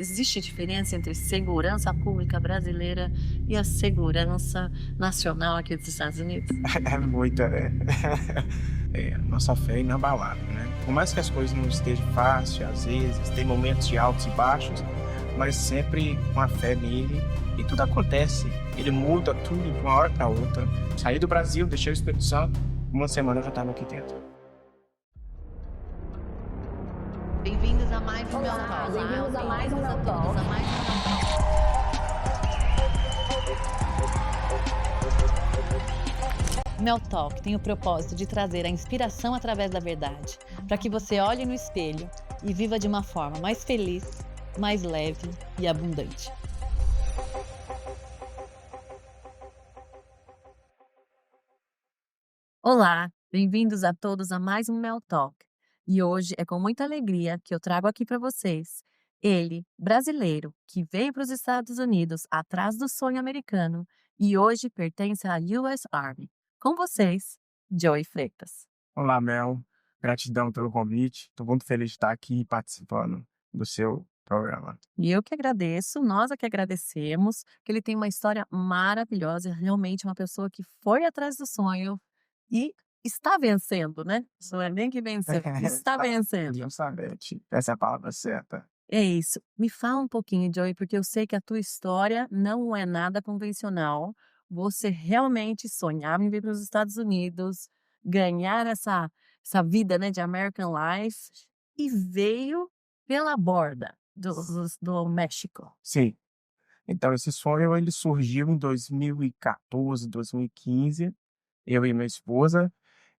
existe diferença entre segurança pública brasileira e a segurança nacional aqui dos Estados Unidos? É muita, né? Nossa fé é inabalável, né? Por mais que as coisas não estejam fáceis, às vezes, tem momentos de altos e baixos, mas sempre com a fé nele e tudo acontece. Ele muda tudo de uma hora para outra. Saí do Brasil, deixei o Espírito Santo, uma semana eu já estava aqui dentro. Bem-vindos a mais um Mel Olá, Talk. bem-vindos a mais um Bem-vindos a Mel todos Talk. a mais um Mel Talk. Mel Talk tem o propósito de trazer a inspiração através da verdade, para que você olhe no espelho e viva de uma forma mais feliz, mais leve e abundante. Olá, bem-vindos a todos a mais um Mel Talk. E hoje é com muita alegria que eu trago aqui para vocês ele, brasileiro, que veio para os Estados Unidos atrás do sonho americano e hoje pertence à US Army. Com vocês, Joey Freitas. Olá, Mel. Gratidão pelo convite. Estou muito feliz de estar aqui participando do seu programa. E eu que agradeço, nós é que agradecemos, que ele tem uma história maravilhosa, realmente uma pessoa que foi atrás do sonho e está vencendo, né? Não é nem que venceu, está vencendo. Justamente. Essa é a palavra certa. É isso. Me fala um pouquinho, Joey, porque eu sei que a tua história não é nada convencional. Você realmente sonhava em vir para os Estados Unidos, ganhar essa vida, né, de American Life, e veio pela borda do México. Sim. Então, esse sonho ele surgiu em 2014, 2015, eu e minha esposa.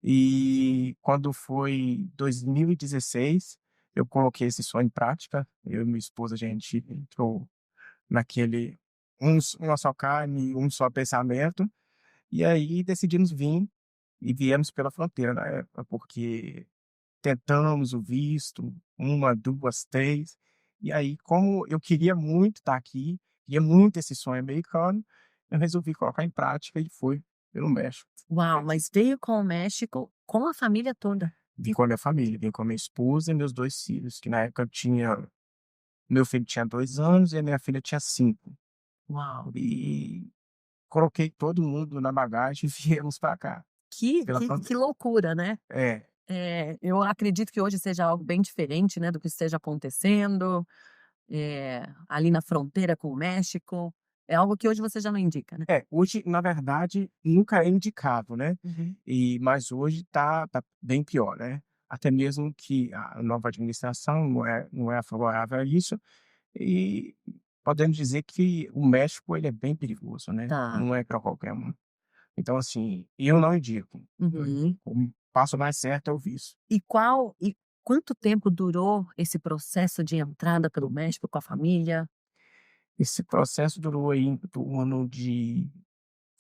E quando foi 2016, eu coloquei esse sonho em prática. Eu e minha esposa, a gente entrou naquele uma só carne, um só pensamento. E aí decidimos vir e viemos pela fronteira na época, porque tentamos o visto, uma, duas, três. E aí, como eu queria muito estar aqui, queria muito esse sonho americano, eu resolvi colocar em prática e fui pelo México. Uau, mas veio com o México com a família toda. Vim com a minha família, vim com a minha esposa e meus dois filhos, que na época meu filho tinha 2 anos e a minha filha tinha 5. Uau. E coloquei todo mundo na bagagem e viemos para cá, Que, pela que, fronteira. que loucura, né? É, Eu acredito que hoje seja algo bem diferente, né, do que esteja acontecendo ali na fronteira com o México. É algo que hoje você já não indica, né? hoje, na verdade, nunca é indicado, né? Uhum. Mas hoje tá bem pior, né? Até mesmo que a nova administração não é favorável a isso, e podemos dizer que o México ele é bem perigoso, né? Tá. Não é para qualquer um. Então, assim, eu não indico. Uhum. O passo mais certo é o visto. E quanto tempo durou esse processo de entrada pelo México com a família? Esse processo durou aí em torno de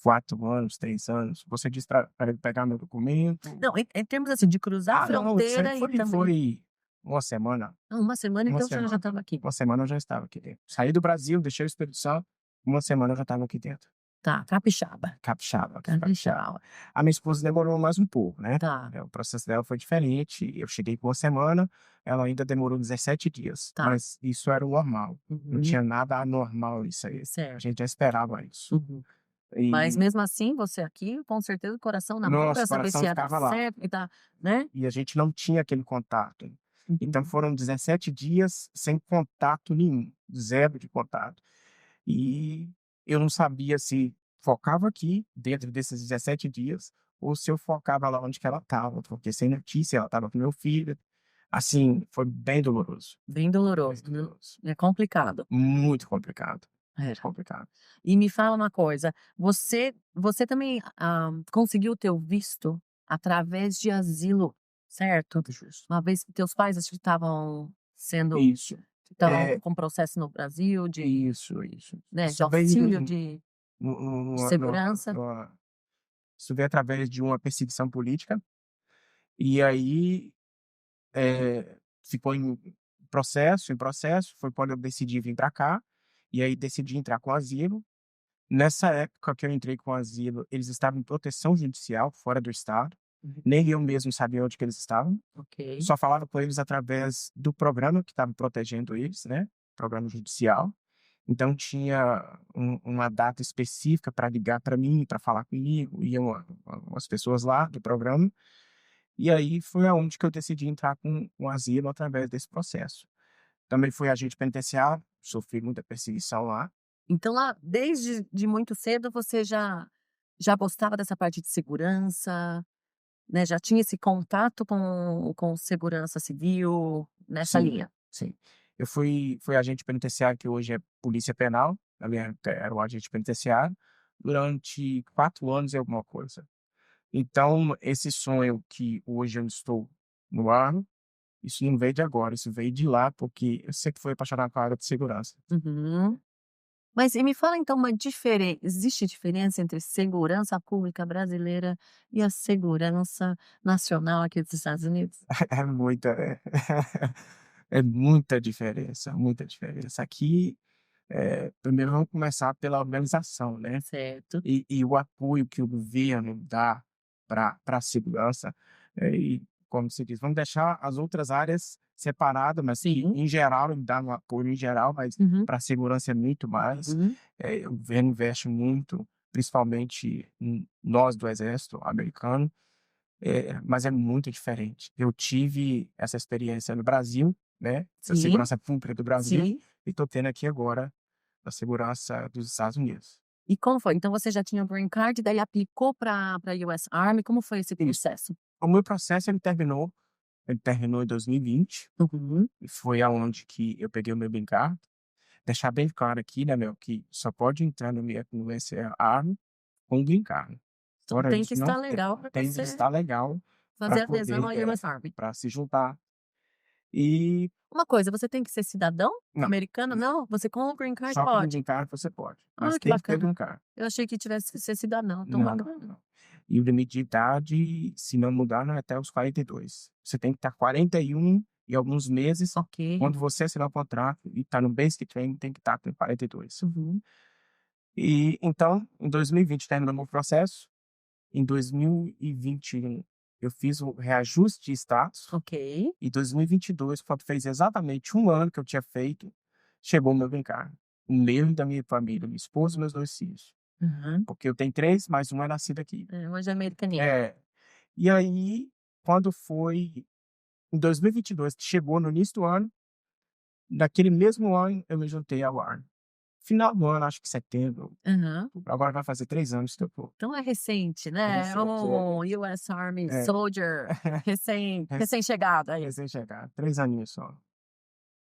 4 anos, 3 anos. Você disse para ele pegar meu documento. Não, em termos assim, de cruzar a Não, isso aí fronteira e também. foi uma semana. Uma semana, Uma então você já semana. estava aqui. Uma semana eu já estava aqui dentro. Saí do Brasil, deixei o Espírito Santo, uma semana eu já estava aqui dentro. Tá, capixaba. Capixaba, capixaba. Capixaba. A minha esposa demorou mais um pouco, né? Tá, O processo dela foi diferente. Eu cheguei com uma semana, ela ainda demorou 17 dias. tá. Mas isso era o normal. Não Uhum. tinha nada anormal nisso aí. A Certo. gente já esperava isso. Uhum. Mas E mesmo assim, você aqui, com certeza, o coração na mão nosso para saber coração se ia dar ficava lá. certo e tá, né? E a gente não tinha aquele contato. Então Uhum. foram 17 dias sem contato nenhum, zero de contato. E eu não sabia se focava aqui, dentro desses 17 dias, ou se eu focava lá onde que ela estava, porque sem notícia, ela estava com meu filho. Assim, foi bem doloroso, Bem bem doloroso, viu? doloroso. É complicado. Muito complicado, muito Era. complicado. E me fala uma coisa, você também conseguiu o teu visto através de asilo, certo? Justo. Uma vez que teus pais acho que Isso, estavam é, com processo no Brasil isso. né, de Isso veio auxílio de numa, segurança. isso veio através de uma perseguição política, e aí ficou em processo, foi quando eu decidi vir para cá, e aí decidi entrar com asilo. Nessa época que eu entrei com asilo, eles estavam em proteção judicial fora do estado, Uhum. nem eu mesmo sabia onde que eles estavam, Ok. só falava com eles através do programa que estava protegendo eles, né, programa judicial, então tinha uma data específica para ligar para mim, para falar comigo, iam umas pessoas lá do programa, e aí foi aonde que eu decidi entrar com asilo através desse processo. Também fui agente penitenciário, sofri muita perseguição lá. Então lá, desde de muito cedo, você já gostava dessa parte de segurança, né, já tinha esse contato com segurança civil, nessa Sim, linha? sim. Eu fui agente penitenciário, que hoje é polícia penal, na minha época era o agente penitenciário, durante 4 anos e alguma coisa. Então, esse sonho que hoje eu estou no ar, isso não veio de agora, isso veio de lá, porque eu sempre fui apaixonado pela área de segurança. Uhum. Mas e me fala então uma diferença, existe diferença entre segurança pública brasileira e a segurança nacional aqui dos Estados Unidos? É muita, é muita diferença, muita diferença. Aqui, primeiro vamos começar pela organização, né? Certo. E o apoio que o governo dá para a segurança, e como se diz, vamos deixar as outras áreas separadas, mas que Sim. em geral ele dá um apoio em geral, mas Uhum. para a segurança é muito mais. Uhum. O governo investe muito, principalmente nós do exército americano, mas é muito diferente. Eu tive essa experiência no Brasil, né, da Sim, segurança pública do Brasil, sim. e estou tendo aqui agora da segurança dos Estados Unidos. E como foi? Então você já tinha o green card, daí aplicou para US Army, como foi esse Isso. processo? O meu processo ele terminou em 2020, Uhum. e foi aonde que eu peguei o meu green card. Deixar bem claro aqui, né, meu, que só pode entrar no SRA com green card. Então Fora tem que isso, não estar legal para tem que você estar legal para fazer adesão poder, à US Army. para se juntar. E Uma coisa, você tem que ser cidadão não, americano? Não, você com o green card só com pode? green card você pode, mas Ah, que tem que ter bacana. green card. Eu achei que tivesse que ser cidadão, então Não, bacana. não. E o limite de idade, se não mudar, não é até os 42. Você tem que estar 41 e alguns meses. Ok. Quando você assinar o contrato e está no Basic Training, tem que estar com 42. Uhum. E então, em 2020 terminou meu processo. Em 2021 eu fiz o reajuste de status. Ok. E 2022, quando fez exatamente 1 ano que eu tinha feito, chegou o meu green card. O meu e da minha família, minha esposa e meus 2 filhos. Uhum. Porque eu tenho 3, mas um é nascido aqui. É, hoje é americaninho. É. E aí, quando foi em 2022, que chegou no início do ano, naquele mesmo ano eu me juntei ao Army. Final do ano, acho que setembro, Aham. agora vai fazer 3 anos que eu tô. Então é recente, É né? É recente, um US Army é, Soldier rec recém-chegado aí. recém-chegado, 3 aninhos só,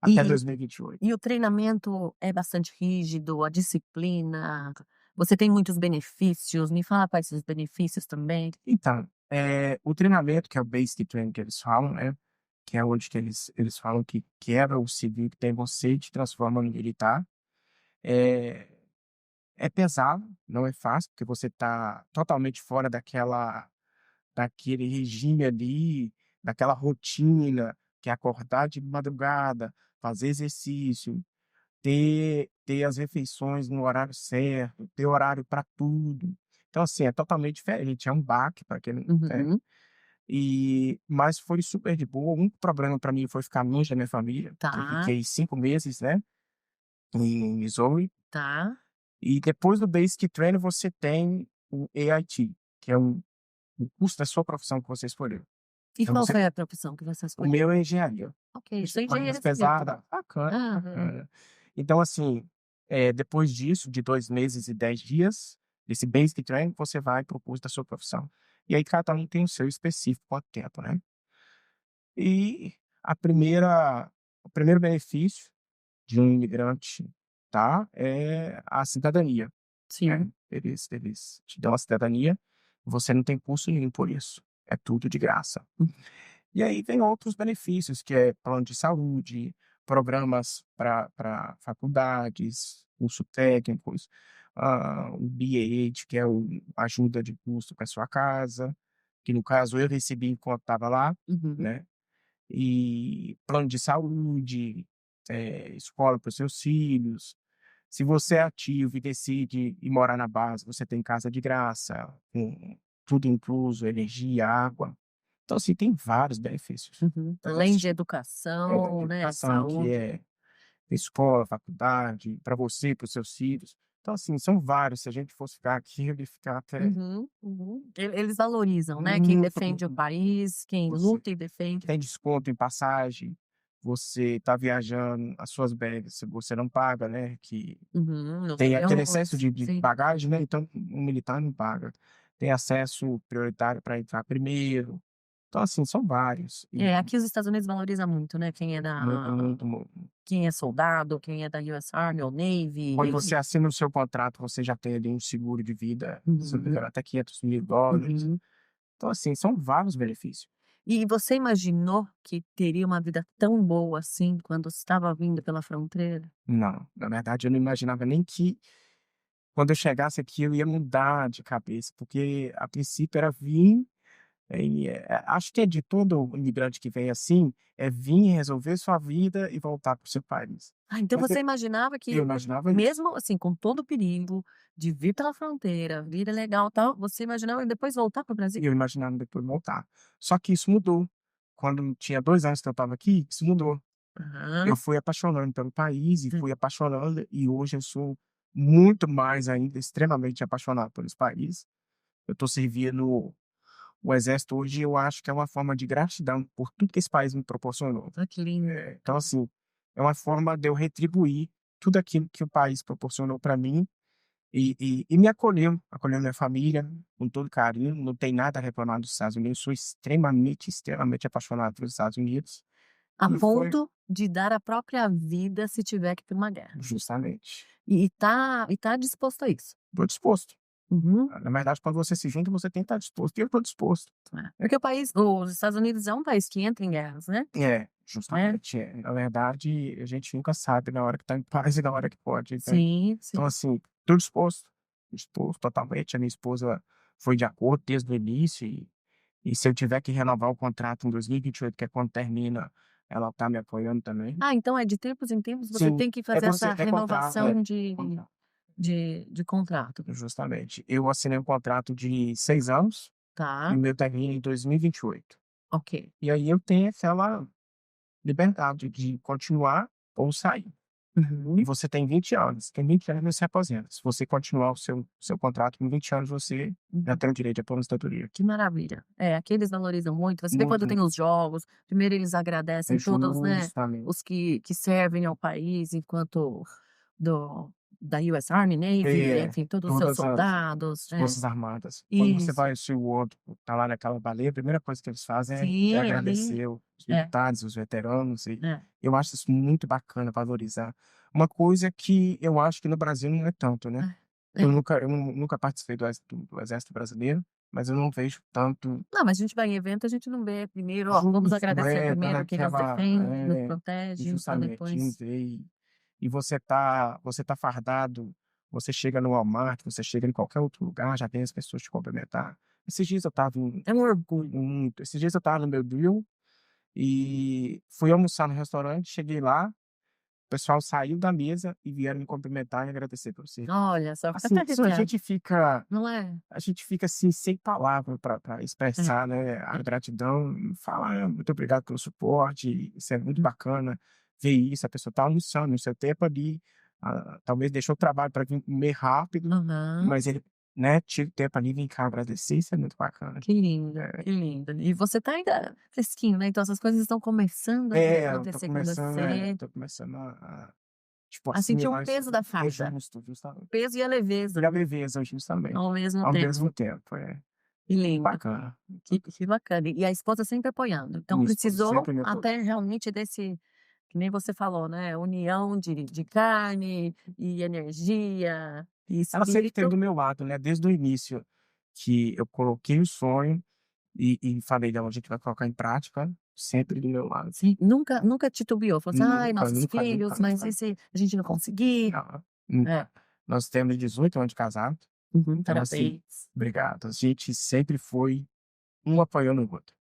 até E 2028. e o treinamento é bastante rígido, a disciplina, você tem muitos benefícios? Me fala quais são os benefícios também. Então, o treinamento, que é o Basic Training que eles falam, né, que é onde que eles falam que quebra o civil que tem você e te transforma no militar, eh é pesado, não é fácil, porque você está totalmente fora daquele regime ali, daquela rotina, que é acordar de madrugada, fazer exercício, ter as refeições no horário certo, ter horário para tudo. Então, assim, é totalmente diferente, é um baque para quem não, né. Uhum. Mas foi super de boa. O único problema para mim foi ficar longe da minha família, que eu Tá, fiquei 5 meses, né, em Missouri. tá. E depois do Basic Training você tem o AIT, que é o curso da sua profissão que você escolheu. E Então qual você foi a profissão que você o escolheu? meu é engenharia. Ok, sou Disciplina mais engenheira civil. pesada, bacana, Aham. bacana. Então assim, depois disso, de 2 meses e 10 dias, desse Basic Training, você vai para o curso da sua profissão. E aí cada um tem o seu específico quanto tempo, né. E a primeira o primeiro benefício de um imigrante, tá, é a cidadania. É, Sim. eles te dão a cidadania, você não tem custo nenhum por isso, é tudo de graça. E aí vem outros benefícios, que é plano de saúde, programas para faculdades, curso técnicos, o BAH, que é o ajuda de custo para sua casa, que no caso eu recebi enquanto estava lá, Uhum. né, e plano de saúde, escola para os seus filhos. Se você é ativo e decide ir morar na base, você tem casa de graça, com tudo incluso, energia, água. Então, assim, tem vários benefícios. Uhum. Então, Além de assim, educação, né, educação que saúde. escola, faculdade, para você, para os seus filhos. Então, assim, são vários. Se a gente fosse ficar aqui, eu ia ficar até Uhum, uhum. Eles valorizam, né, quem muito, defende o muito. país, quem Você luta e defende. tem desconto em passagem, você está viajando, as suas bags você não paga, né, que Uhum, nos tem aquele excesso aviões, de sim. bagagem, né, então o militar não paga. Tem acesso prioritário para entrar primeiro. Então, assim, são vários e É, aqui os Estados Unidos valoriza muito, né, muito, muito, muito. quem é soldado, quem é da US Army ou Navy, Quando você enfim. assina o seu contrato, você já tem ali um seguro de vida, se não me Uhum, engano, até $500.000. uhum. Então, assim, são vários benefícios. E você imaginou que teria uma vida tão boa assim quando estava vindo pela fronteira? Não, na verdade eu não imaginava nem que quando eu chegasse aqui eu ia mudar de cabeça, porque a princípio era vir, acho que é de todo imigrante que vem assim, é vir resolver sua vida e voltar para o seu país. Ah, então Mas você imaginava eu que, imaginava isso. mesmo assim, com todo o perigo de vir pela fronteira, vida legal, tal, você imaginava depois voltar para o Brasil? E eu imaginava depois voltar. Só que isso mudou. Quando tinha 2 anos que eu estava aqui, isso mudou. Eu Aham. fui apaixonando pelo país e Hum. fui apaixonando, e hoje eu sou muito mais ainda, extremamente apaixonado pelos país. Eu estou servindo o exército hoje, eu acho que é uma forma de gratidão por tudo que esse país me proporcionou. Ah, que lindo. Então, assim, é uma forma de eu retribuir tudo aquilo que o país proporcionou para mim e me acolheu minha família com todo carinho, não tem nada a reclamar dos Estados Unidos, sou extremamente, extremamente apaixonado pelos Estados Unidos. A E foi ponto de dar a própria vida se tiver que ir pra uma guerra. justamente, E tá disposto a isso. estou disposto. Uhum. Na verdade, quando você se junta, você tem que estar disposto, e eu estou disposto. É. Porque os Estados Unidos é um país que entra em guerras, né? É, É. justamente, na verdade, a gente nunca sabe na hora que está em paz e na hora que pode, né. Sim, Então, sim. assim, estou disposto, disposto totalmente. A minha esposa foi de acordo desde o início e se eu tiver que renovar o contrato em 2028, que é quando termina, ela está me apoiando também. Ah, então é de tempos em tempos você Sim, tem que fazer essa é contrato, renovação de contrato, de contrato. justamente. Eu assinei um contrato de 6 anos e Tá, o meu termina em 2028. ok. E aí eu tenho aquela liberdade de continuar ou sair. E Uhum, você tem 20 anos, tem 20 anos você se aposenta. Se você continuar o seu contrato com 20 anos, você já uhum. tem o direito de aposentadoria. Que maravilha. É, aqui eles valorizam muito. Você vê quando Muito, tem os jogos, primeiro eles é agradecem todos, né, justamente. os que servem ao país enquanto do da US Army, Navy, É, enfim, todos os seus todas soldados. as É, forças armadas. Quando você isso. vai assistir o outro, tá lá naquela baleia, a primeira coisa que eles fazem é Sim, ali agradecer os é, militares, os veteranos, e é, eu acho isso muito bacana, valorizar. Uma coisa que eu acho que no Brasil não é tanto, né. é, é. Eu nunca participei do exército brasileiro, mas eu não vejo tanto Não, mas a gente vai em evento, a gente não vê primeiro, ó, vamos justo, agradecer tá primeiro quem nos naquela defende, nos protege, para justamente, não depois vê e você tá fardado, você chega no Walmart, você chega em qualquer outro lugar, já tem as pessoas te cumprimentar. é um orgulho. Esses dias eu estava no meu drill e fui almoçar no restaurante, cheguei lá, o pessoal saiu da mesa e vieram me cumprimentar e agradecer por você. Olha só, fica até Assim, isso arrepiada, não é? a gente fica, assim, sem palavra para É, expressar, né, a é. gratidão, falar: "Ah, muito obrigado pelo suporte", isso é muito Hum, bacana ver isso, a pessoa tá almoçando no seu tempo ali, talvez deixou o trabalho para vir comer rápido, aham. mas ele, né, tira o tempo ali, vem cá agradecer, isso é muito bacana. Que lindo, É, que lindo. E você tá ainda fresquinho, né, então essas coisas estão começando a eu acontecer com você, tô começando tipo, a sentir o assimilar isso. peso da É farda, justo, o justamente. peso e a leveza E a leveza, justamente, ao mesmo ao mesmo tempo. tempo, Que lindo, bacana. que bacana. E a esposa sempre apoiando, então Minha esposa precisou sempre me apoia. até realmente desse, que nem você falou, né, união de carne e energia e Ela sempre esteve espírito. do meu lado, né, desde o início que eu coloquei o sonho e falei: "Não, a gente vai colocar em prática", sempre do meu lado. Sim, nunca titubeou, falou assim: "Ai, Nunca, nossos nunca, nunca, filhos, mas nunca, e se a gente não conseguir?" não, É. nunca. Nós temos 18 anos de casado, Uhum, então assim parabéns. obrigado, a gente sempre foi um apoiando o outro.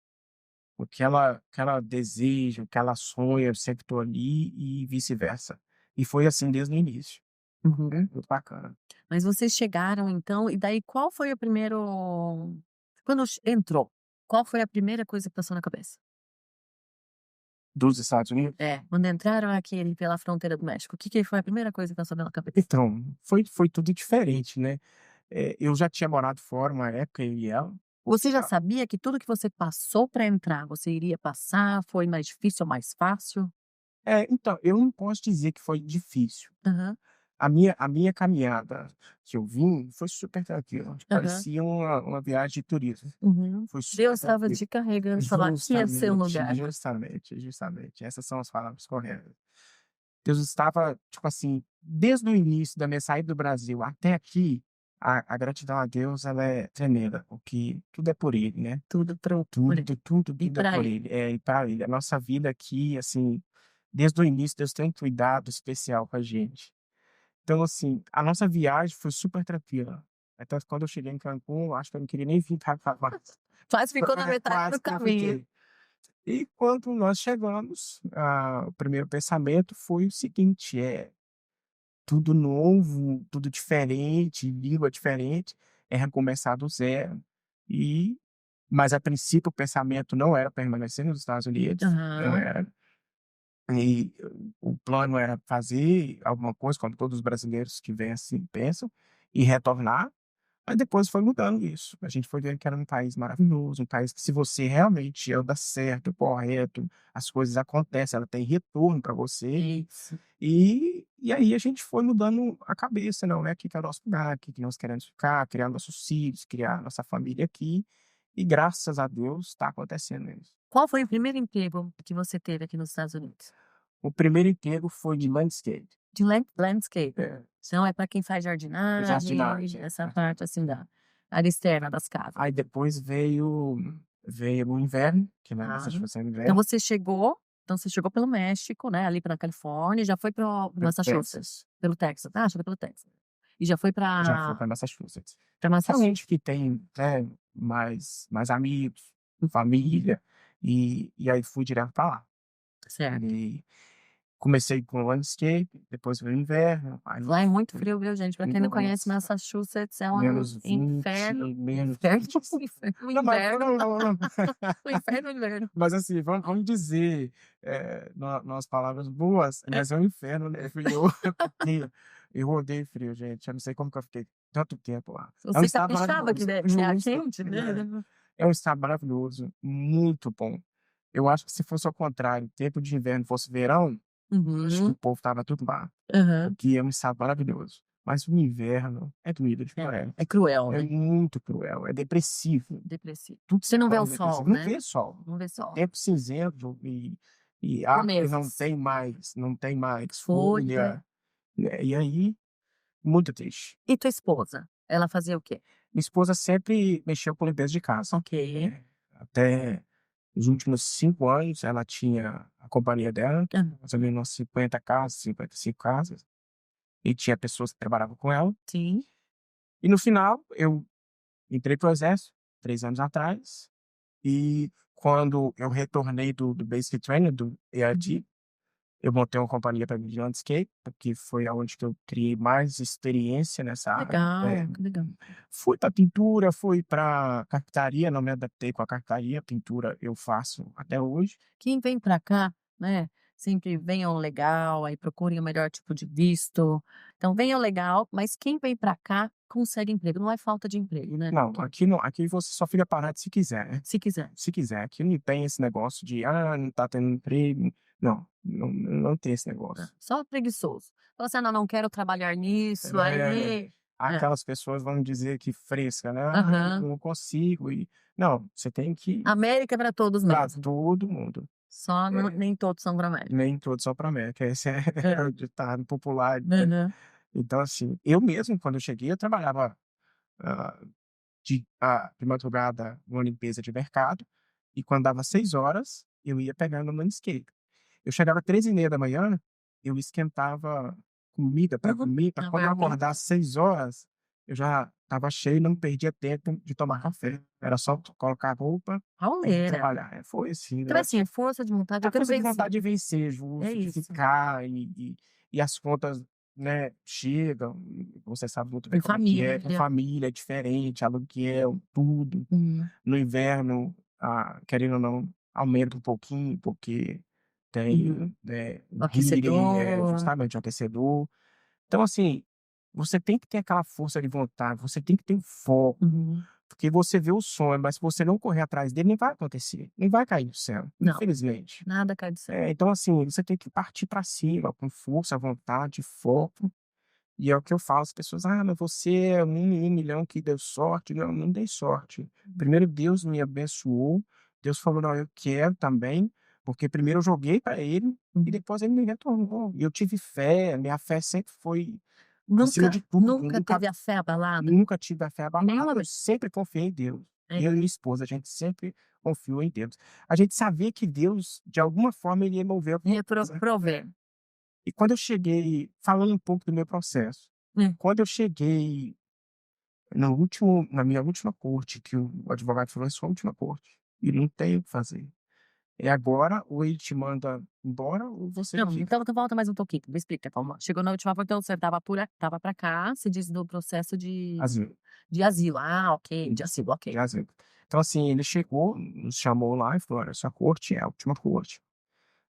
O que ela deseja, o que ela sonha, eu sempre estou ali e vice-versa. E foi assim desde o início, Uhum. né, muito bacana. Mas vocês chegaram então, e daí qual foi o primeiro, quando entrou, qual foi a primeira coisa que passou na cabeça? dos Estados Unidos. É, quando entraram aqui ali pela fronteira do México, o que que foi a primeira coisa que passou pela cabeça? Então, foi tudo diferente, né. Eu já tinha morado fora uma época, eu e ela. Você já Ah, sabia que tudo que você passou para entrar, você iria passar? Foi mais difícil ou mais fácil? então, eu não posso dizer que foi difícil. Aham, A minha caminhada que eu vim foi super tranquila, aham, parecia uma viagem de turismo. uhum. Foi super Deus estava tranquilo. te carregando, falar que ia ser um Justamente, lugar. justamente, essas são as palavras corretas. Deus estava, tipo assim, desde o início da minha saída do Brasil até aqui, a gratidão a Deus ela é tremenda, porque tudo é por Ele, né. Tudo pro por ele Tudo, tudo, e tudo é para por ele. Ele, e para Ele. A nossa vida aqui, assim, desde o início Deus tem um cuidado especial com a gente. Então, assim, a nossa viagem foi super tranquila. Até quando eu cheguei em Cancún, eu acho que eu não queria nem vir pra mais. Quase ficou na metade Quase do que eu caminho. fiquei. E quando nós chegamos, o primeiro pensamento foi o seguinte: tudo novo, tudo diferente, língua diferente, é recomeçar do zero. E mas a princípio o pensamento não era permanecer nos Estados Unidos, não Aham. era. E o plano era fazer alguma coisa, como todos os brasileiros que vêm assim pensam, e retornar. Mas depois foi mudando isso. A gente foi vendo que era um país maravilhoso, um país que se você realmente anda certo, correto, as coisas acontecem, ela tem retorno para você. Isso. E aí a gente foi mudando a cabeça, não, é aqui que é o nosso lugar, aqui que nós queremos ficar, criar nossos filhos, criar nossa família aqui. E graças a Deus está acontecendo isso. Qual foi o primeiro emprego que você teve aqui nos Estados Unidos? O primeiro emprego foi de landscape, De landscape. é, Então é para quem faz jardinagem, jardinagem. essa parte, assim, da área externa das casas. Aí depois veio o inverno, que lá em Tá. Massachusetts é Então inverno, você chegou pelo México, né, ali pela Califórnia e já foi para o pelo Massachusetts? Texas. Pelo Texas. Ah, chegou pelo Texas. E já foi Já fui para para Massachusetts. Realmente Massachusetts. que tem, né, mais amigos, família, e aí fui direto para lá. Certo. E comecei com landscape, depois veio o inverno, aí Lá é muito frio, viu, gente? Pra quem não conhece, nossa, Massachusetts é um -20, inferno. menos Inferno, 25. o Não, mas inverno, não, não, não. o inferno, o inverno. Mas assim, vamos dizer, numas palavras boas, É. mas é um inferno, né, frio, porque eu odeio frio, gente, eu não sei como que eu fiquei tanto tempo lá. É um Você estado capixaba que maravilhoso, deve ser ar justo, quente, né? né, é um estado maravilhoso, muito bom. Eu acho que se fosse ao contrário, tempo de inverno fosse verão, acho que o Uhum, povo estava tudo lá, aham. porque é um estado maravilhoso. Mas o inverno é doído de É, praia, é cruel, é né? muito cruel, é depressivo, Depressivo. tudo se Você não vê o torna sol, depressivo. Não né? vê sol, Não vê sol. tempo cinzento e Por árvore meses. não tem mais Folha. folha, né, e aí, muito triste. E tua esposa? Ela fazia o quê? Minha esposa sempre mexeu com limpeza de casa, Ok. até os últimos 5 anos ela tinha a companhia dela, Hã, mais ou menos umas 50 casas, 55 casas, e tinha pessoas que trabalhavam com ela. sim. E no final eu entrei para o exército, 3 anos atrás, e quando eu retornei do Basic Training, do EAD, eu montei uma companhia para mim de landscape, porque foi aonde que eu criei mais experiência nessa área. Legal, que legal. Fui para pintura, fui para carpintaria, não me adaptei com a carpintaria, pintura eu faço até hoje. Quem vem para cá, né, sempre venham legal, aí procurem o melhor tipo de visto. Então venham legal, mas quem vem para cá consegue emprego, não é falta de emprego, né. Não, aqui não, aqui você só fica parado se quiser, né. Se quiser. Se quiser, aqui não tem esse negócio de: "Ah, não tá tendo emprego", não tem esse É, negócio. só preguiçoso. Fala assim: "Ah, não quero trabalhar nisso", É, aí é. aquelas pessoas vão dizer que fresca, né: "Ah, eu Aham. não consigo", não, você tem que América é para todos para mesmo, todo mundo. só não É, nem todos são para América. nem todos são para América, esse é É. o ditado popular, né. Aham. Então, assim, eu mesmo quando eu cheguei eu trabalhava, hã, de madrugada numa limpeza de mercado, e quando dava 6 horas eu ia pegar no landscape. Eu chegava 3h30 eu esquentava comida para Uhum. comer, para A quando eu marmita. acordasse 6 horas eu já estava cheio e não perdia tempo de tomar café. Era só colocar a roupa e ir Pauleira. trabalhar. Foi assim, Então, né. assim, é força de vontade, A eu quero força de vencer. vontade de vencer, É justo, de isso. ficar e as contas, né, chegam, você sabe muito bem Em como é que é, com família. família é diferente, aluguel, tudo. Hum. No inverno, querendo ou não, aumenta um pouquinho, porque tenho, Uhum. O o healing, aquecedor. justamente o aquecedor. Então, assim, você tem que ter aquela força de vontade, você tem que ter foco, Uhum. porque você vê o sonho, mas se você não correr atrás dele, não vai acontecer, não vai cair do céu, Não, infelizmente. nada cai do céu. Então, assim, você tem que partir para cima com força, vontade, foco. E é o que eu falo, as pessoas, mas você é um em um milhão que deu sorte. Não, não dei sorte. Primeiro Deus me abençoou, Deus falou, não, eu quero também, porque primeiro eu joguei para ele e Uhum. depois ele me retornou. E eu tive fé, minha fé sempre foi acima de Nunca tudo, nunca teve a fé abalada? nunca tive a fé abalada, Nenhuma eu vez? sempre confiei em Deus. É. Eu e minha esposa, a gente sempre confiou em Deus. A gente sabia que Deus, de alguma forma, ele ia mover alguma Ia coisa. prover. E quando eu cheguei, falando um pouco do meu processo, É. quando eu cheguei na minha última corte, que o advogado falou, é sua última corte, e não tem o que fazer. É agora, ou ele te manda embora, ou você Não, fica. então volta mais um pouquinho, me explica, calma. Chegou na última volta, então você estava pra cá, você diz do processo Assim, de asilo. Ah, ok, de isso, asilo, ok. já sei. Então, assim, ele chegou, nos chamou lá e falou, olha, sua corte é a última corte.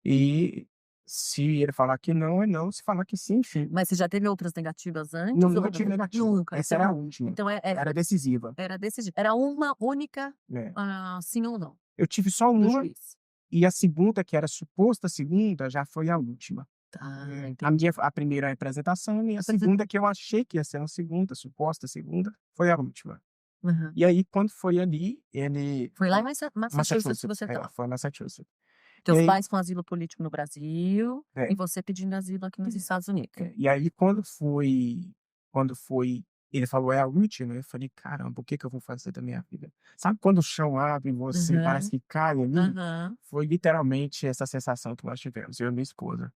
E se ele falar que não, é não, se falar que sim, sim. Mas você já teve outras negativas Não, antes ou nunca não? tive negativa. Nunca, Essa era a última. então Era decisiva, era decidido, era uma única, né? sim ou não, Eu tive só do uma, juiz. e a segunda, que era a suposta segunda, já foi a última. Tá, A primeira representação e a entendi. segunda, que eu achei que ia ser uma segunda, suposta segunda, foi a última. Aham. E aí, quando foi ali, ele. Foi lá em Massachusetts que Massachusetts, você estava. foi Massachusetts. E Teus aí, pais com asilo político no Brasil e é, você pedindo asilo aqui nos Estados Unidos. e aí quando foi, ele falou, é a última, eu falei, caramba, o que que eu vou fazer da minha vida? Sabe quando o chão abre em você, parece Aham, que cai ali? aham. Foi literalmente essa sensação que nós tivemos, eu e minha esposa.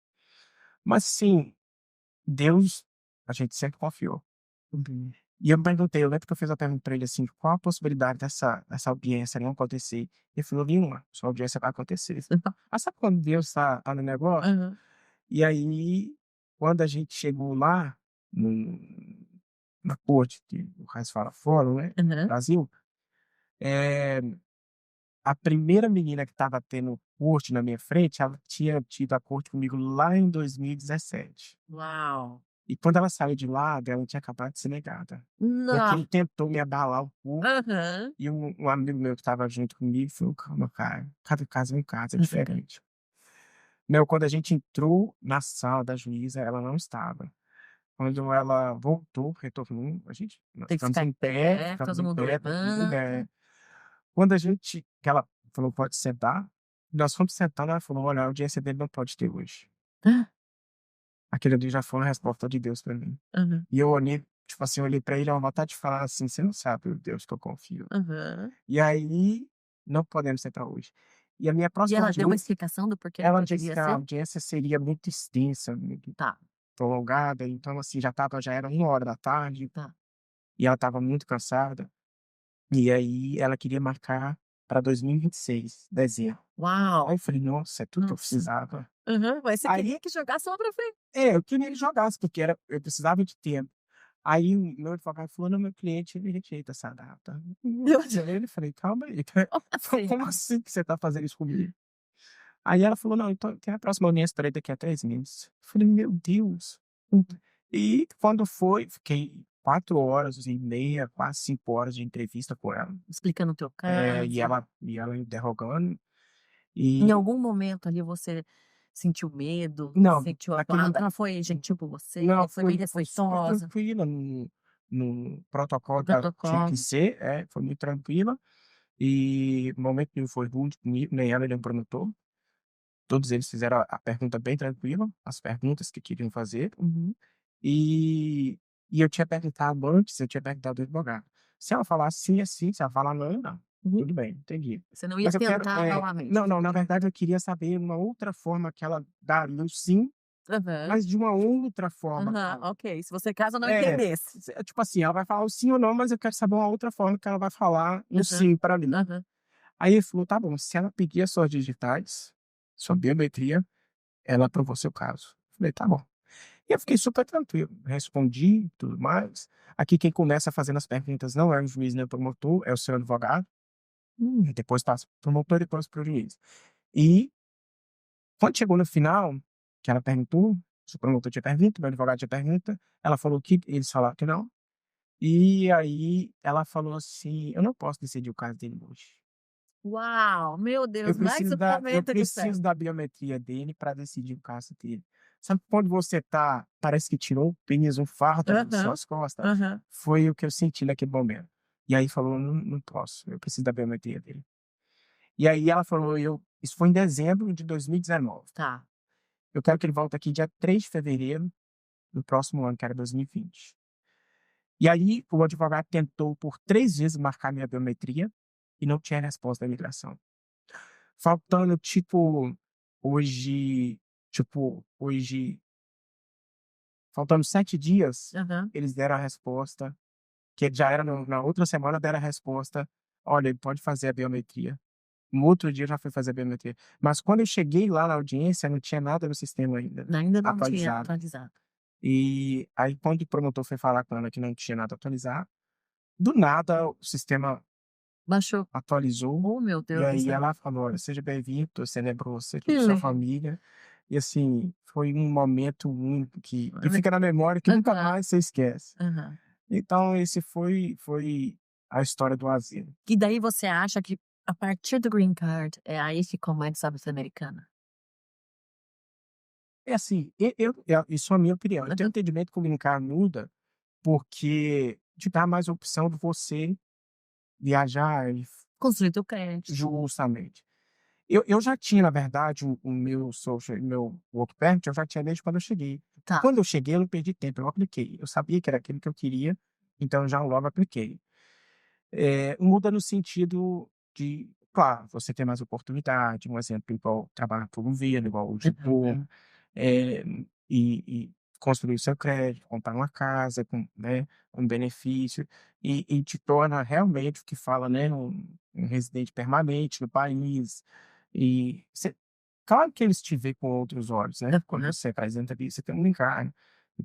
Mas sim, Deus, a gente sempre confiou. Uhum. E eu perguntei, eu lembro que eu fiz a pergunta para ele assim, qual a possibilidade dessa audiência não acontecer? Ele falou, nenhuma, sua audiência vai acontecer. Ah, sabe quando Deus está no negócio? Aham, E aí, quando a gente chegou lá, no- na corte, que o Reis fala fórum, né, aham. Brasil, é, a primeira menina que estava tendo corte na minha frente, ela tinha tido a corte comigo lá em 2017. Uau! E quando ela saiu de lá, ela tinha acabado de ser negada. Porque Nó! ele tentou me abalar um pouco. Aham. E um amigo meu que estava junto comigo falou: calma, cara, cada caso é um caso, é diferente. Meu, quando a gente entrou na sala da juíza, ela não estava. Quando ela voltou, retornou, nós Tem que ficamos ficar em em pé, pé, ficamos todo em mundo pé, todo mundo, levanta. Quando que ela falou: pode sentar, nós fomos sentar, ela falou: olha, a audiência dele não pode ter hoje. Ah, Aquele ali já foi uma resposta de Deus para mim. aham, E eu olhei, tipo assim, eu olhei para ele, uma vontade de falar assim: você não sabe o Deus que eu confio. aham. E aí, não podemos sentar hoje. E a minha E próxima ela deu uma audiência, explicação do porquê não ela disse poderia que a ser? audiência seria muito extensa, muito Tá, prolongada, então, assim, já era 1 hora da tarde, tá. e ela estava muito cansada, e aí ela queria marcar para 2026, dezembro. Uau! Aí eu falei: "Nossa, é tudo que eu Nossa. precisava". Aham, mas você Aí queria que jogasse lá pra frente. eu queria que ele jogasse, porque eu precisava de tempo. Aí o meu advogado falou: "Não, meu cliente, ele rejeita essa data". Meu Deus, Eu falei: "Calma aí, como assim? como assim que você está fazendo isso comigo?". Aí ela falou: "Não, então tem a próxima audiência para daqui a 3 meses". Eu falei: "Meu Deus". E quando foi, fiquei 4 horas e meia, quase 5 horas de entrevista com ela, Explicando o teu e caso. ela interrogando, Em e algum momento ali você sentiu medo, não, sentiu naquele acuado? Ela foi gentil com você, não, foi bem foi super respeitosa, tranquila no o protocolo que ela tinha protocolo? que ser, foi muito tranquila, e no momento nenhum foi rude comigo, nem ela nem o promotor. Todos eles fizeram a pergunta bem tranquila, as perguntas que queriam fazer. Uhum, E e eu tinha perguntado antes, eu tinha perguntado ao advogado. Se ela falar sim, é sim, se ela falar não, é não. uhum. Tudo bem, entendi. Você não ia Mas eu quero tentar novamente? não, não, na verdade eu queria saber uma outra forma que ela daria o sim, Aham, mas de uma outra forma. aham, ok. Se você caso não É, entendesse. tipo assim, ela vai falar o sim ou não, mas eu quero saber uma outra forma que ela vai falar um Aham, sim para mim. aham. Aí ele falou: "Tá bom, se ela pedir as suas digitais, sua biometria, ela aprovou seu caso". Falei: "Tá bom". E eu fiquei super tranquilo, respondi e tudo mais. Aqui quem começa fazendo as perguntas não é o juiz nem o promotor, é o seu advogado, e depois passa para o promotor e depois para o juiz. E Quando chegou no final, que ela perguntou, o promotor tinha pergunta, meu advogado tinha pergunta, ela falou que eles falaram que não. E aí ela falou assim: "Eu não posso decidir o caso dele hoje. Uau, meu Deus, mais um Eu momento de fé. preciso da biometria dele para decidir o caso dele". Sabe quando você tá, parece que tirou um peso, um fardo das Aham, suas costas? aham. Foi o que eu senti naquele momento. E aí falou: "Não posso, eu preciso da biometria dele". E aí ela falou, isso foi em dezembro de 2019. Tá. "Eu quero que ele volte aqui dia 3 de fevereiro do próximo ano", que era 2020. E aí o advogado tentou por 3 vezes marcar minha biometria e não tinha resposta da imigração. Faltando, hoje hoje, faltando 7 dias, Aham. eles deram a resposta, que já era na outra semana, deram a resposta: "Olha, ele pode fazer a biometria". No outro dia já foi fazer a biometria. Mas quando eu cheguei lá na audiência, não tinha nada no sistema ainda Ainda não tinha atualizado. atualizado. E aí quando o promotor foi falar com ela que não tinha nada atualizado, do nada o sistema Baixou. atualizou, Oh, meu e Deus do aí céu. ela falou: "Olha, seja bem-vindo, torcendo por você, Que toda a sua legal. família". E assim, foi um momento único que fica na memória, que nunca Aham, mais você esquece. aham. Então esse foi a história do asilo. E daí você acha que a partir do green card é aí que começa a vida americana? É assim, isso é a minha opinião, eu tenho Aham. entendimento que o green card muda, porque te dá mais opção de você viajar e Construir teu crédito. justamente. Eu já tinha, na verdade, o meu social, meu work permit, eu já tinha desde quando eu cheguei. Tá. Quando eu cheguei, eu não perdi tempo, eu apliquei. Eu sabia que era aquilo que eu queria, então eu já logo apliquei. Muda no sentido de, claro, você ter mais oportunidade, um exemplo, igual trabalhar para o governo, igual hoje estou, Uhum. eh, e construir o seu crédito, comprar uma casa com, né, um benefício, e te torna realmente o que fala, né, um residente permanente no país. E você, claro que eles te veem com outros olhos, né, quando Aham. você apresenta ali, você tem um green card.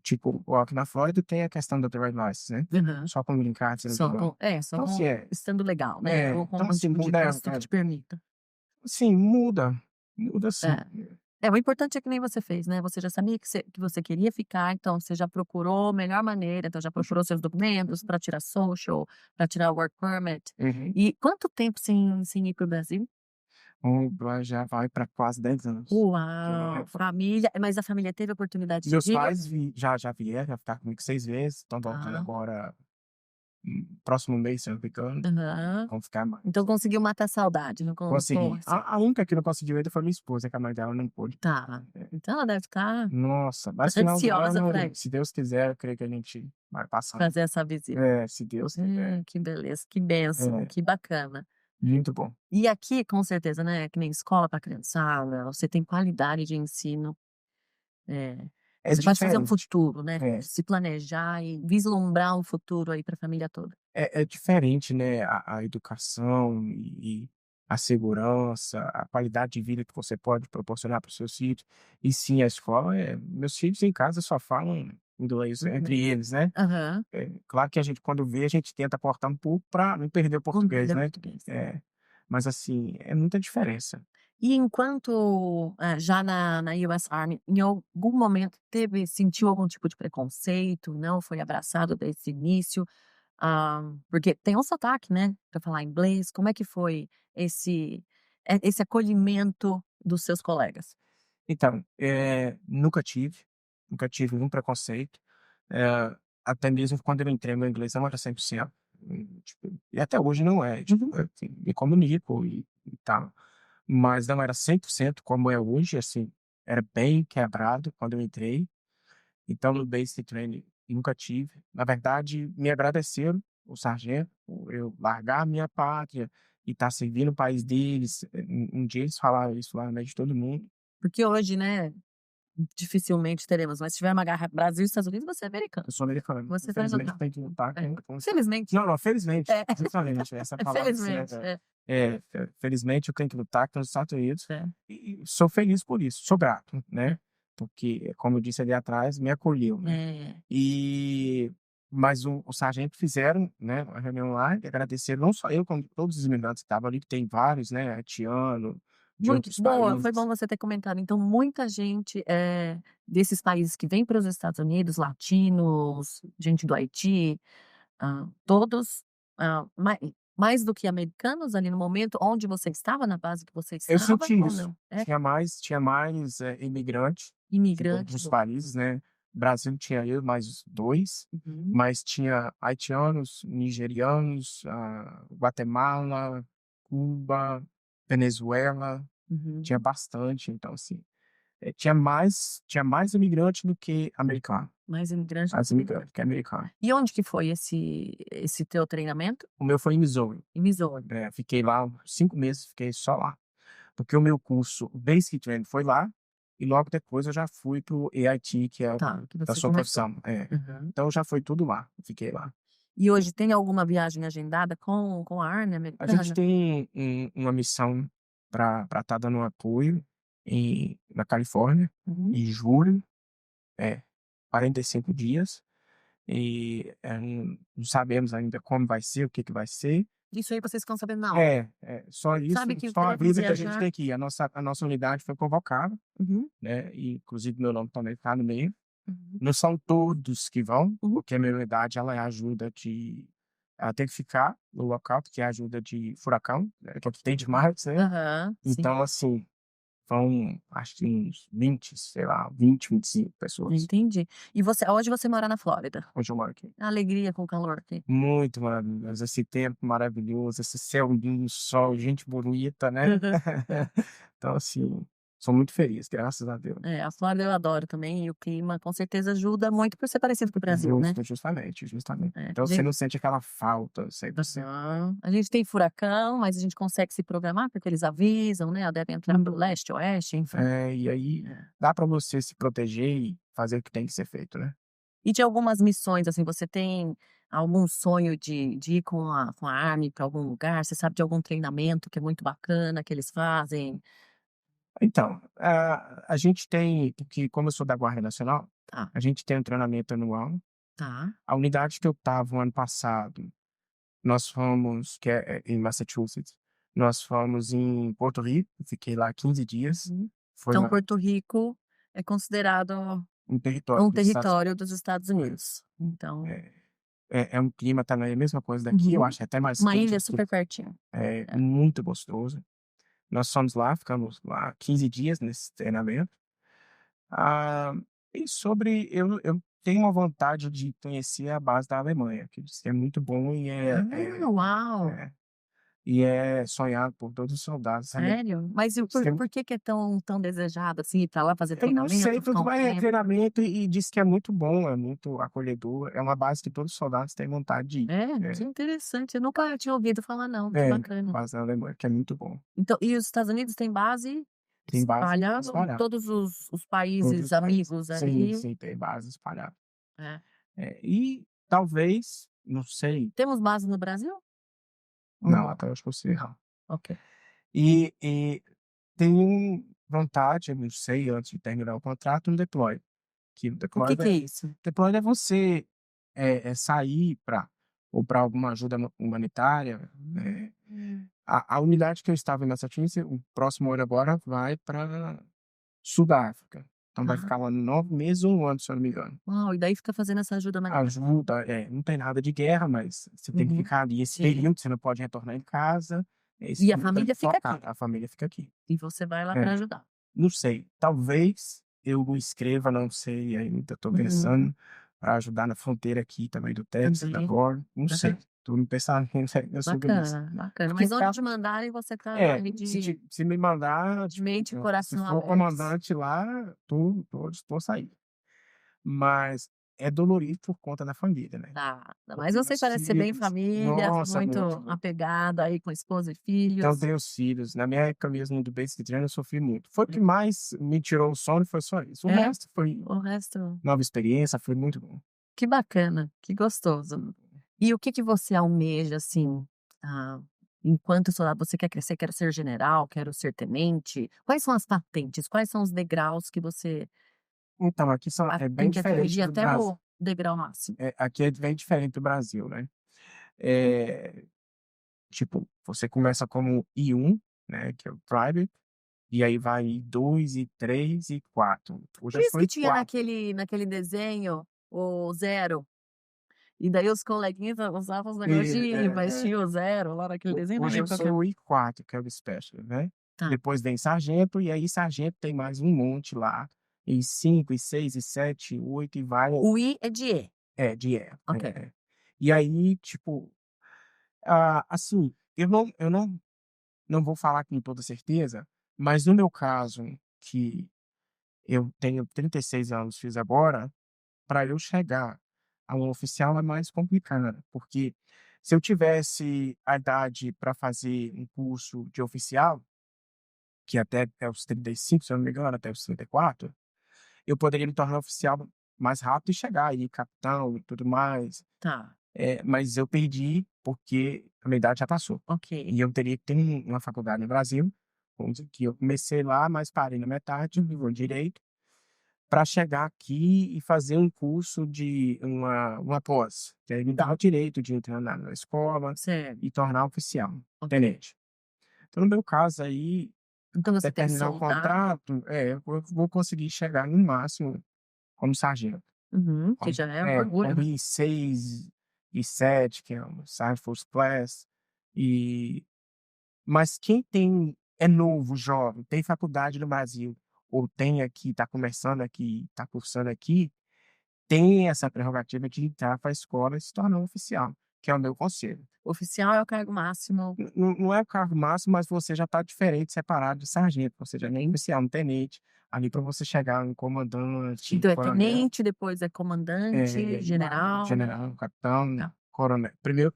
Tipo, ó, aqui na Flórida tem a questão da driver's license, né, Aham. só com o green card você não Só tem. com é, só Então assim, com estando legal, né, ou com então algum assim, tipo de muda, visto que te permita. assim, muda sim. É. É, o importante é que nem você fez, né, você já sabia que você queria ficar, então você já procurou a melhor maneira, então já procurou seus documentos para tirar social, para tirar o work permit. Uhum. E quanto tempo sem ir para o Brasil? Já vai para quase 10 anos que eu não Uau, retorno. família mas a família teve a oportunidade de Meus vir? pais já vieram, já ficaram comigo 6 vezes, estão voltando Tá. agora, próximo mês, se eu não me engano, e Aham. vão ficar Então mais. conseguiu matar a saudade, não Consegui. assim A única que não conseguiu ainda foi minha esposa, que a mãe dela não pôde. tá. É. Então ela deve estar Nossa, mas final do ansiosa ano, para ir, se Deus quiser, eu creio que a gente vai passar. fazer essa visita. Se Deus quiser. Que beleza, que bênção, É, que bacana. muito bom. E aqui, com certeza, né, que nem escola para criançada, você tem qualidade de ensino, eh, É você pode fazer um diferente. futuro, né, É. se planejar e vislumbrar um futuro aí para a família toda. É diferente, né, a educação e a segurança, a qualidade de vida que você pode proporcionar para os seus filhos. E sim, a escola, meus filhos em casa só falam inglês Uhum. entre eles, né. Aham. Claro que a gente, quando vê, a gente tenta aportar um pouco para não perder o Vamos português, aprender né. português. É, mas assim, é muita diferença. E enquanto, já na US Army, em algum momento sentiu algum tipo de preconceito, não foi abraçado desde o início? Porque tem um sotaque, né, para falar inglês, como é que foi esse esse acolhimento dos seus colegas? Então, nunca tive nenhum preconceito, eh, até mesmo quando eu entrei, meu inglês não era 100%, tipo, e até hoje não é, tipo, eu assim, me comunico e tal, mas não era 100% como é hoje, assim, era bem quebrado quando eu entrei, então no basic training nunca tive. Na verdade, me agradeceram, o sargento, por eu largar a minha pátria e estar servindo o país deles, um dia eles falaram isso lá na mente de todo mundo. Porque hoje, né, dificilmente teremos, mas se tiver uma guerra Brasil e Estados Unidos, você é americano, Eu sou americano, você vai infelizmente lutar. tem que lutar É. com os Estados. Felizmente. Não, felizmente, É, justamente, essa palavra infelizmente, certa. é, Felizmente eu tenho que lutar com os Estados Unidos, é, e sou feliz por isso, sou grato, né, porque, como eu disse ali atrás, me acolheu, né. é. E mas o sargento fizeram, né, uma reunião lá e agradeceram não só eu, como todos os imigrantes que estavam ali, que tem vários, né, haitiano, de Muito outros boa, foi bom países. você ter comentado. Então muita gente, desses países que vêm para os Estados Unidos, latinos, gente do Haiti, todos, mais do que americanos ali no momento onde você estava, na base que você Eu estava senti ou isso. não? É, Tinha mais, imigrante de todos imigrante os do países, né. Brasil tinha eu mais 2, uhum, mas tinha haitianos, nigerianos, Guatemala, Cuba, Venezuela, tinha uhum, bastante. Então, assim, tinha mais imigrante do que americano. mais imigrante do Mais que imigrante. imigrante que americano. E onde que foi esse teu treinamento? O meu foi em Missouri. Em Missouri. Fiquei lá 5 meses, fiquei só lá. Porque o meu curso Basic Training foi lá, e logo depois eu já fui para o AIT, que é Tá, que da você sua começou. profissão. Uhum. Então já foi tudo lá, fiquei lá. E hoje tem alguma viagem agendada com a Army A gente americana? tem uma missão para estar dando apoio na Califórnia, Uhum. em julho, é, 45 dias, e não sabemos ainda como vai ser, o que que vai ser. Isso aí vocês ficam sabendo na hora. Só isso, Sabe que só deve avisa que a gente viajar tem que ir. A nossa unidade foi convocada, uhum, né, e inclusive meu nome também está no meio. uhum, Não são todos que vão, uhum. porque a minha unidade ela é ajuda de ela tem que ficar no local, porque é ajuda de furacão, né, que tem demais, né. Aham, sim, Então, assim, vão acho que uns 20, sei lá, 20, 25 pessoas, entendi. E hoje você mora na Flórida? onde eu moro aqui. Alegria com o calor aqui. Muito maravilhoso, esse tempo maravilhoso, esse céu lindo, sol, gente bonita, né. Então, assim, sou muito feliz, graças a Deus. É, a Flórida eu adoro também e o clima com certeza ajuda muito por ser parecido com o Brasil, né. Justamente, justamente. É, Então você não sente aquela falta 100%. aham. A gente tem furacão, mas a gente consegue se programar, porque eles avisam, né, deve entrar pelo leste, oeste, enfim. E aí É. dá para você se proteger e fazer o que tem que ser feito, né. E de algumas missões, assim, você tem algum sonho de ir com a Army para algum lugar? Você sabe de algum treinamento que é muito bacana, que eles fazem? Então, a gente tem porque como eu sou da Guarda Nacional, Tá, a gente tem um treinamento anual. tá. A unidade que eu estava o ano passado, nós fomos que é em Massachusetts, nós fomos em Porto Rico, fiquei lá 15 dias, Uhum. foi Então uma Porto Rico é considerado um território um dos Estados território dos Estados Unidos. Então é é um clima também a mesma coisa daqui, eu uhum. acho até mais Uma quente ilha do que super pertinho. É. muito gostoso. Nós fomos lá, ficamos lá 15 dias nesse treinamento. Ah, e sobre eu tenho uma vontade de conhecer a base da Alemanha, que diz que é muito bom Uau! e é sonhado por todos os soldados ale Sério? Mas e por que que é tão desejado, assim, ir pra lá fazer eu não sei, treinamento, ficar tudo um é tempo? treinamento e diz que é muito bom, é muito acolhedor, é uma base que todos os soldados têm vontade de ir. É? Que interessante, eu nunca tinha ouvido falar não, que É, bacana. base da Alemanha, que é muito bom. Então e os Estados Unidos têm base Tem base espalhado em espalhada, todos os todos países os países. amigos Sim, ali? sim, tem base espalhada. É. E talvez, não sei, Temos base no Brasil ou não, não? até eu acho que você errar. Ok. E tenho vontade, eu não sei, antes de terminar o contrato, um deploy, que o O deploy que é é isso? deploy é você, sair para alguma ajuda humanitária. Hum. A unidade que eu estava em Massachusetts, o próximo ano agora vai para sul da África, então vai Tá. ficar lá 9 meses ou 1 ano, se eu não me engano. Uau, e daí fica fazendo essa ajuda humanitária. Ajuda, não tem nada de guerra, mas você tem que Uhum. ficar ali esse Sim. período, você não pode retornar em casa, é esse E a período tá família fica aqui, focado, a família fica aqui. e você vai lá É. para ajudar. Não sei, talvez eu me inscreva, não sei ainda, estou Uhum. pensando, para ajudar na fronteira aqui também do Texas, da Também. Flórida, não sei, Aham. estou me pensando ainda sobre isso. Bacana, bacana. Porque Mas onde te mandarem você tá aí se me mandar, de tipo, mente e se coração for abertos. comandante lá, tô disposto a sair. Mas é dolorido por conta da família, né, Tá, mas porque você meus parece ser bem filhos família, nossa, muito muito, muito. apegado aí com esposa e Então filhos. tenho os filhos, na minha época mesmo do Basic Training eu sofri muito. Foi o que mais me tirou o sono, foi só isso. O É, resto foi o resto nova experiência, foi muito bom. que bacana, que gostoso. E o que que você almeja, assim, ah, enquanto soldado? Você quer crescer? Quero ser general, quero ser tenente? Quais são as patentes? Quais são os degraus que você Então, aqui é bem tem que diferente atingir do até Brasil. o degrau máximo? Aqui é bem diferente do Brasil, né. Eh, tipo, você começa como I1, né, que é o Private, E aí vai 2 e 3 e 4. Hoje Por eu isso sou que em tinha 4. naquele desenho, o zero, e daí os coleguinhas usavam os negócios de I, mas tinha o zero lá naquele desenho, nem Hoje eu lembro qual que é. sou o I4, que é o Special, né. Tá. Depois vem sargento, e aí sargento tem mais um monte lá, I5, I6, I7, I8 e vai O I é de E. de E. Ok. E aí, tipo, assim, eu não vou falar com toda certeza, mas no meu caso, que eu tenho 36 anos, fiz agora, para eu chegar a um oficial é mais complicado, porque se eu tivesse a idade para fazer um curso de oficial, que até os 35, se eu não me engano, até os 34, eu poderia me tornar oficial mais rápido e chegar aí, capitão e tudo mais. Tá. Mas eu perdi porque a minha idade já passou. Ok. E eu teria que ter uma faculdade no Brasil, vamos dizer que eu comecei lá, mas parei na metade, nível direito, para chegar aqui e fazer um curso de uma pós, que aí me dá o direito de entrar na escola Certo. e tornar oficial, Ok. tenente. Então, no meu caso aí, Então você até tem terminar o soldado. contrato, eu vou conseguir chegar no máximo como sargento. Uhum, que já é um orgulho, Como né. I6, I7, que é o Sergeant First Class, e mas quem é novo, jovem, tem faculdade no Brasil, ou tem aqui, está começando aqui, está cursando aqui, tem essa prerrogativa de entrar para a escola e se tornar um oficial, que é o meu conselho. Oficial é o cargo máximo. Não é o cargo máximo, mas você já está diferente, separado de sargento, você já nem é oficial, um tenente, ali para você chegar um comandante, Então é coronel, tenente, depois é comandante, general. general, capitão, Tá. coronel. Primeiro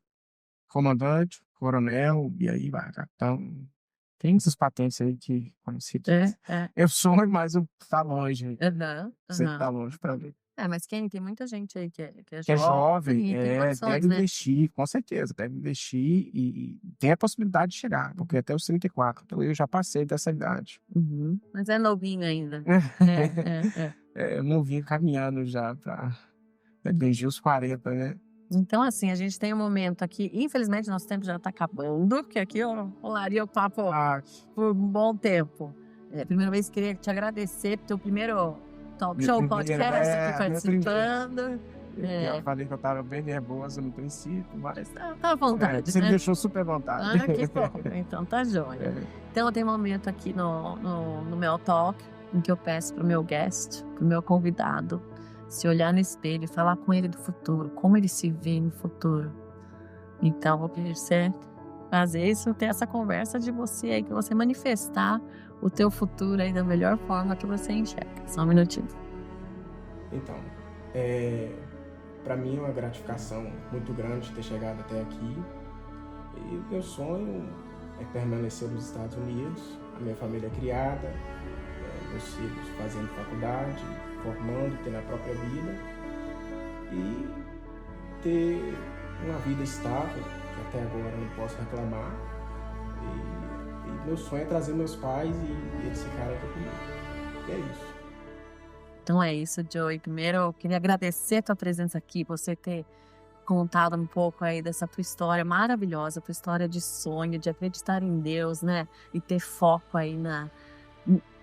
comandante, coronel, e aí vai, capitão. Tem essas patentes aí que, como se É, diz, é. eu sonho, mas tá longe, Aham, sei que tá aham. longe para mim. É, mas tem muita gente aí que é Que é jovem, jovem e tem condições, deve né. investir, com certeza, deve investir e tem a possibilidade de chegar, porque até os 34, então eu já passei dessa idade. Uhum. Mas é novinho ainda. É. Eu não vim caminhando já para atingir os 40, né. Então, assim, a gente tem um momento aqui, infelizmente nosso tempo já está acabando, porque aqui eu rolaria o papo Ah, por um bom tempo. Primeira vez queria te agradecer pelo teu primeiro talk meu show, primeiro podcast aqui meu primeiro. participando. Eu É, falei que eu estava bem nervoso no princípio, mas, mas tá à vontade, você me né. deixou super à vontade. Ah, que bom, então tá joia. É. Então tem um momento aqui no meu talk, em que eu peço pro meu guest, pro meu convidado, se olhar no espelho e falar com ele do futuro, como ele se vê no futuro. Então vou pedir você fazer isso, ter essa conversa de você aí, que você manifestar o teu futuro aí da melhor forma que você enxerga. Só um minutinho. Então, para mim é uma gratificação muito grande ter chegado até aqui. E o meu sonho é permanecer nos Estados Unidos, a minha família criada, meus filhos fazendo faculdade, formando, tendo a própria vida e ter uma vida estável, que até agora eu não posso reclamar. E meu sonho é trazer meus pais e eles ficarem aqui comigo. E é isso. Então é isso, Joey. Primeiro eu queria agradecer a tua presença aqui, você ter contado um pouco aí dessa tua história maravilhosa, tua história de sonho, de acreditar em Deus, né? E ter foco aí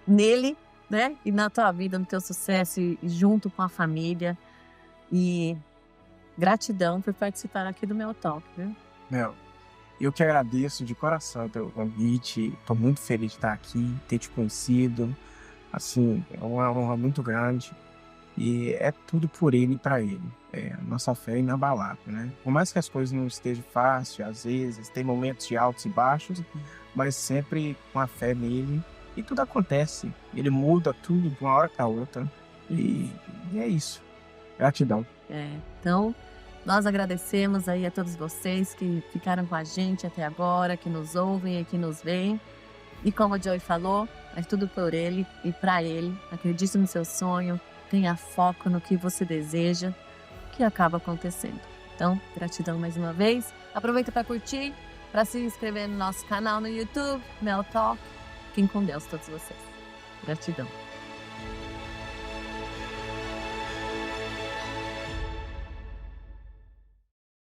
nele, né? E na tua vida, no teu sucesso e junto com a família. E gratidão por participar aqui do meu talk, viu? Mel, eu que agradeço de coração pelo convite. Estou muito feliz de estar aqui, ter te conhecido. Assim, é uma honra muito grande. E é tudo por ele e para ele. A nossa fé é inabalável, né? Por mais que as coisas não estejam fáceis, às vezes, tem momentos de altos e baixos, mas sempre com a fé nele. E tudo acontece. Ele muda tudo de uma hora para outra. E é isso. Gratidão. Então, nós agradecemos aí a todos vocês que ficaram com a gente até agora, que nos ouvem e que nos veem. E como o Joey falou, é tudo por ele e para ele. Acredite no seu sonho, tenha foco no que você deseja, que acaba acontecendo. Então, gratidão mais uma vez. Aproveita para curtir, para se inscrever no nosso canal no YouTube, Mel Talk. Fiquem com Deus todos vocês. Gratidão.